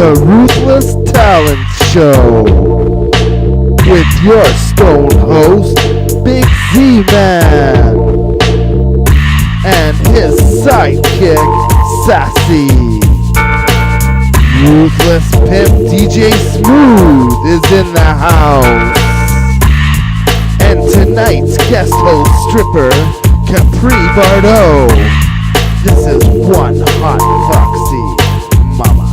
The Ruthless Talent Show with your stone host, Big Z-Man, and his sidekick, Sassy. Ruthless Pimp DJ Smooth is in the house. And tonight's guest host stripper, Capri Bardot. This is one hot foxy mama.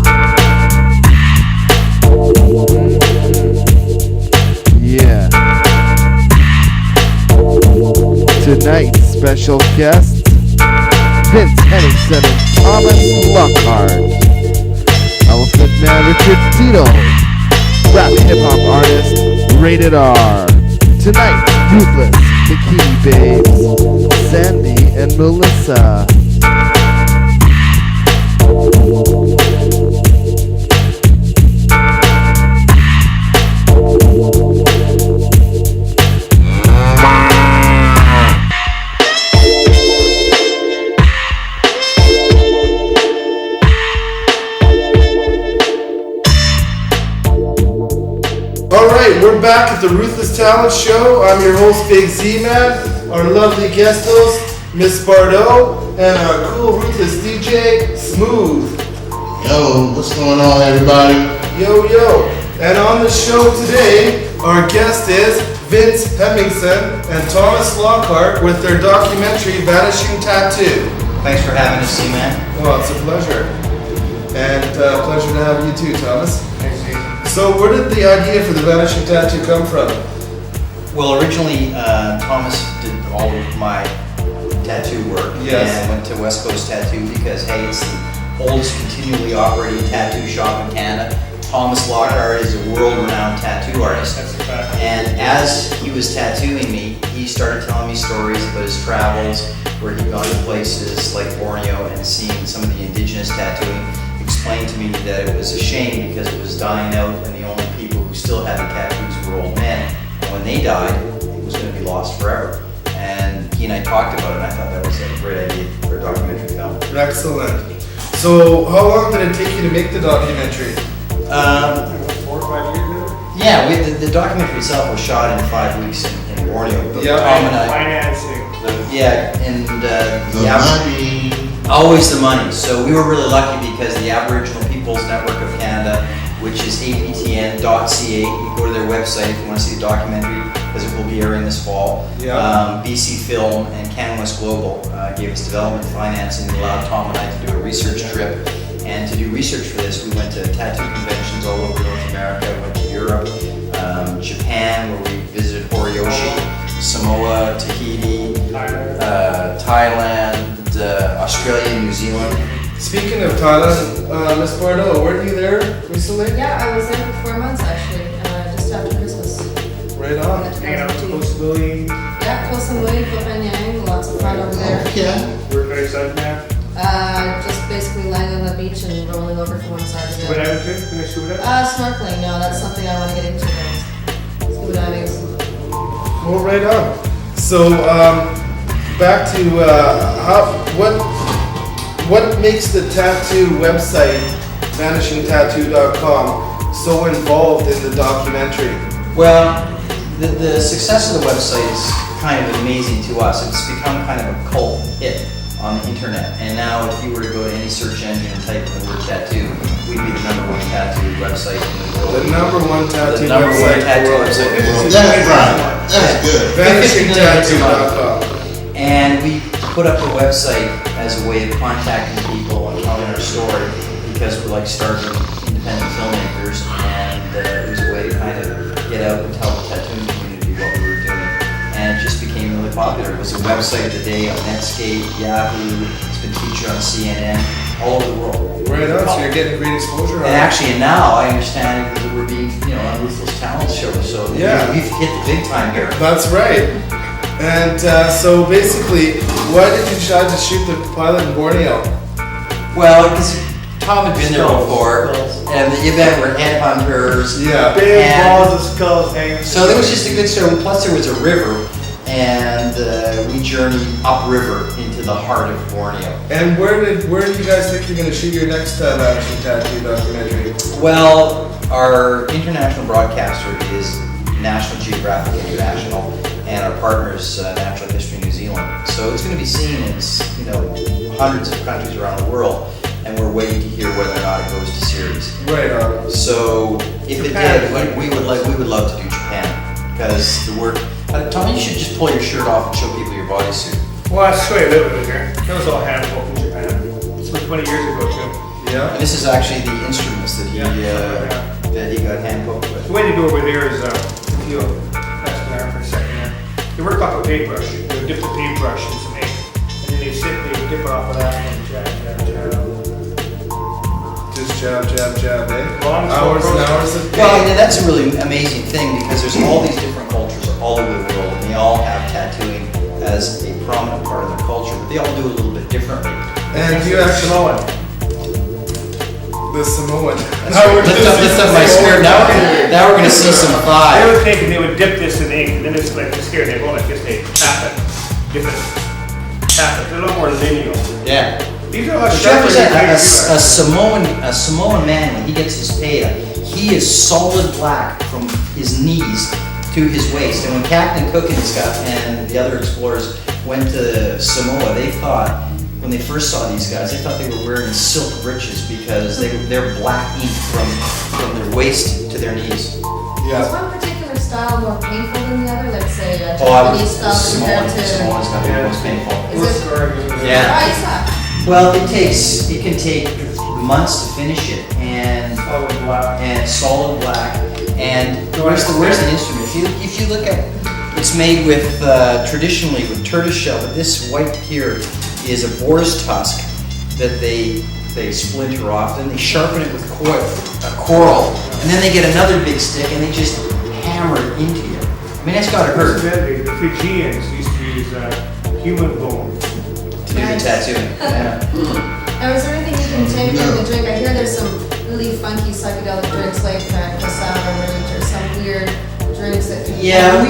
Yeah. Tonight's special guests, Vince Henningsen and Thomas Lockhart. Elephant Man Richard Tito. Rap hip-hop artist, Rated R. Tonight, Ruthless, Bikini Babes, Sandy and Melissa. We're back at the Ruthless Talent Show. I'm your host, Big Z-Man, our lovely guest host, Miss Bardot, and our cool Ruthless DJ, Smooth. Yo, what's going on, everybody? Yo. And on the show today, our guest is Vince Henningsen and Thomas Lockhart with their documentary, Vanishing Tattoo. Thanks for having us, Z-Man. Well, it's a pleasure. And pleasure to have you too, Thomas. Thanks, Z. So where did the idea for the Vanishing Tattoo come from? Well, originally, Thomas did all of my tattoo work. Yes. And went to West Coast Tattoo because, hey, it's the oldest continually operating tattoo shop in Canada. Thomas Lockhart is a world-renowned tattoo artist. That's a fact. And as he was tattooing me, he started telling me stories about his travels, where he'd gone to places like Borneo and seen some of the indigenous tattooing. Explained to me that it was a shame because it was dying out and the only people who still had the tattoos were old men. And when they died, it was going to be lost forever. And he and I talked about it, and I thought that was a great idea for a documentary film. Excellent. So how long did it take you to make the documentary? 4 or 5 years ago? Yeah, the documentary itself was shot in 5 weeks in Borneo. But Yeah. Tom and I, Financing. always the money. So we were really lucky because the Aboriginal Peoples Network of Canada, which is aptn.ca, you can go to their website if you want to see the documentary, because it will be airing this fall. Yeah. BC Film and CanWest Global gave us development financing that allowed Tom and I to do a research trip. And to do research for this, we went to tattoo conventions all over North America, went to Europe, Japan, where we visited Horiyoshi, Samoa, Tahiti, Thailand, Australia, New Zealand. Speaking of Thailand, Miss Bardot, weren't you there recently? Yeah, I was there for 4 months actually, just after Christmas. Right on. Hanging out to Koh Samui. Yeah, Koh Samui, Koh Phangan, lots of fun over there. Yeah. We're very excited, man. Just basically lying on the beach and rolling over from one side to the Scuba other. diving too? Can I scuba dive? Snorkeling, no, that's something I want to get into guys. Scuba diving is Well, right on. So, back to what makes the tattoo website, vanishingtattoo.com, so involved in the documentary? Well, the success of the website is kind of amazing to us. It's become kind of a cult hit on the internet. And now if you were to go to any search engine and type in the word tattoo, we'd be the #1 tattoo website in the world. The #1 tattoo The number one website in the tattoo world. website in the world. That's right. That's good. Vanishingtattoo.com. And we put up the website as a way of contacting people and telling our story because we're like starving independent filmmakers, and it was a way to kind of get out and tell the tattooing community what we were doing. And it just became really popular. It was a website of the day on Netscape, Yahoo, it's been featured on CNN, all over the world. Right on, so you're getting great exposure on And it. actually now I understand that we're being, on Ruthless Talent Show, so Yeah. we've hit the big time here. That's right. And so basically, why did you decide to shoot the pilot in Borneo? Well, because Tom had been there before, and the event were headhunters. Yeah. Big And- balls of skulls hanging. So there was just a good story. Plus there was a river and we journeyed upriver into the heart of Borneo. And where do you guys think you're going to shoot your next live action tattoo documentary? Well, our international broadcaster is National Geographic International, and our partner is Natural History New Zealand. So it's going to be seen in hundreds of countries around the world, and we're waiting to hear whether or not it goes to series. Right on. So if it did, we would love to do Japan, because the work. Tommy, you should just pull your shirt off and show people your bodysuit. Well, I'll show you a little bit here. That was all hand pulled in Japan. It's like 20 years ago too. Yeah. And this is actually the instruments that he got hand poked with. The way they do over there is, if you pass the arm for a second there, they work off a paintbrush. They would dip the paintbrush in some ink, and then they would dip it off of that and jab. Just jab, eh? Long Hours and hours of paint. Well, and that's a really amazing thing, because there's all these different cultures all over the world, and they all have tattooing as a prominent part of their culture, but they all do it a little bit differently. And you actually Samoan. the Samoan. Lift up my skirt. Now we're gonna see some They thigh. would take and they would dip this in ink, and then it's like this here, they go like this, they tap it, dip it, tap it. They're a little more lineal. Yeah. These are a lot Which sharper than represent you a Samoan man when he gets his pay. He is solid black from his knees to his waist. And when Captain Cook and the other explorers went to Samoa, they thought, when they first saw these guys, they thought they were wearing silk breeches, because they're black ink from their waist to their knees. Is Yeah. one particular style more painful than the other? Like say a Oh, Japanese style compared to... Samoan's got to be the most painful. Is it? Yeah. Why is that? Well, it can take months to finish it, and Solid black. solid black. And where's the instrument? If you look at, it's made with traditionally with tortoiseshell, but this white here is a boar's tusk that they splinter off, and they sharpen it with coral, and then they get another big stick and they just hammer it into you. I mean, that's gotta hurt The Fijians used to use human bone. to do the tattooing. Yeah. Now, is there anything you can take from the drink? I hear there's some really funky psychedelic drinks like cassava root or some weird drinks that can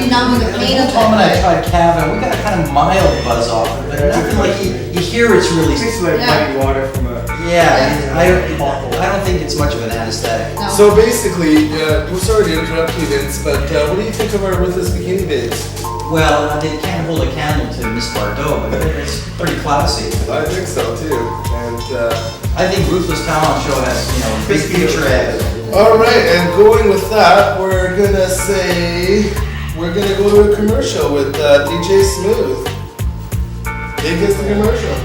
numb the pain of Tom and I it. tried Cava, we got a kind of mild buzz off it, but nothing like you hear it's really. It tastes like Yeah. muddy water from a. Yeah, I don't think it's much of an anesthetic. No. So basically, we're sorry to interrupt you, Vince, but what do you think of our Ruthless Bikini Babes? Well, they can't hold a candle to Miss Bardot, but it's pretty classy. I think so too. And I think Ruthless Talent Show has, big future ahead. all right, and going with that, we're gonna go to a commercial with DJ Smooth. Take us the commercial.